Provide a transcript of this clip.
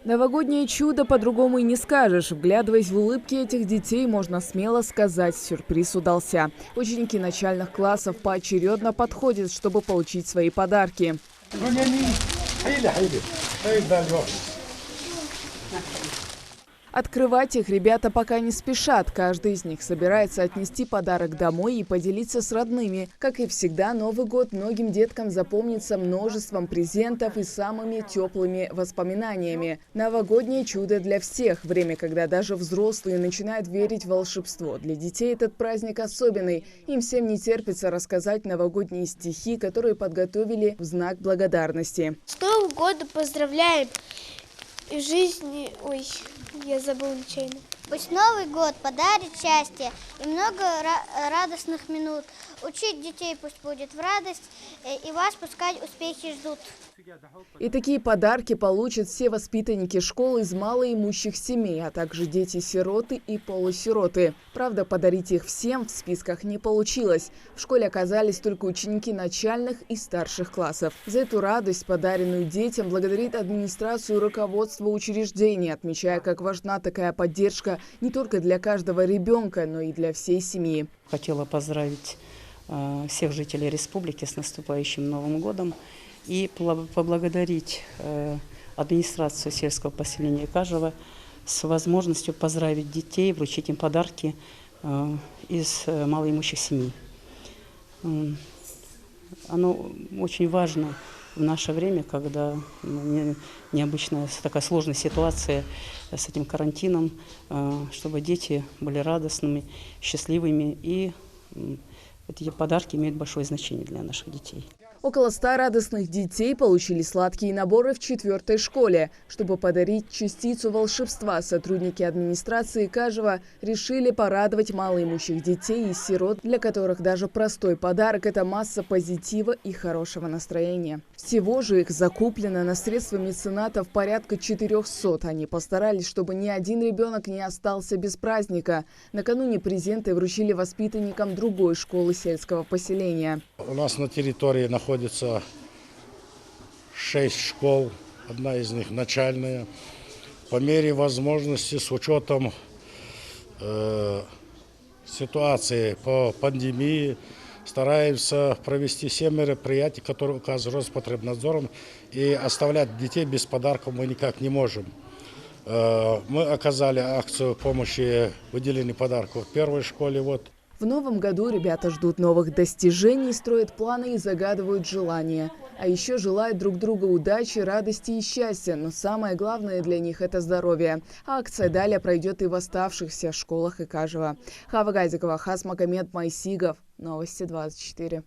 Новогоднее чудо по-другому и не скажешь. Вглядываясь в улыбки этих детей, можно смело сказать, сюрприз удался. Ученики начальных классов поочередно подходят, чтобы получить свои подарки. Открывать их ребята пока не спешат. Каждый из них собирается отнести подарок домой и поделиться с родными. Как и всегда, Новый год многим деткам запомнится множеством презентов и самыми теплыми воспоминаниями. Новогоднее чудо для всех. Время, когда даже взрослые начинают верить в волшебство. Для детей этот праздник особенный. Им всем не терпится рассказать новогодние стихи, которые подготовили в знак благодарности. С Новым годом поздравляем! И жизни... Ой, я забыла нечаянно. Пусть Новый год подарит счастье и много радостных минут. Учить детей пусть будет в радость, и вас пускай успехи ждут. И такие подарки получат все воспитанники школ из малоимущих семей, а также дети-сироты и полусироты. Правда, подарить их всем в списках не получилось. В школе оказались только ученики начальных и старших классов. За эту радость, подаренную детям, благодарит администрацию и руководство учреждения, отмечая, как важна такая поддержка не только для каждого ребенка, но и для всей семьи. Хотела поздравить всех жителей республики с наступающим Новым годом и поблагодарить администрацию сельского поселения Кажево с возможностью поздравить детей, вручить им подарки из малоимущих семей. Оно очень важно в наше время, когда необычная такая сложная ситуация с этим карантином, чтобы дети были радостными, счастливыми, и эти подарки имеют большое значение для наших детей. Около 100 радостных детей получили сладкие наборы в 4-й школе. Чтобы подарить частицу волшебства, сотрудники администрации Кажево решили порадовать малоимущих детей и сирот, для которых даже простой подарок – это масса позитива и хорошего настроения. Всего же их закуплено на средства меценатов порядка 400. Они постарались, чтобы ни один ребенок не остался без праздника. Накануне презенты вручили воспитанникам другой школы сельского поселения. У нас на территории находится 6 школ, одна из них начальная. По мере возможности, с учетом ситуации по пандемии, стараемся провести все мероприятия, которые указаны Роспотребнадзором, и оставлять детей без подарков мы никак не можем. Мы оказали акцию помощи выделения подарков в первой школе. В новом году ребята ждут новых достижений, строят планы и загадывают желания. А еще желают друг другу удачи, радости и счастья. Но самое главное для них – это здоровье. А акция далее пройдет и в оставшихся школах и Кажево. Хава Газикова, Хас Магомед Майсигов. Новости 24.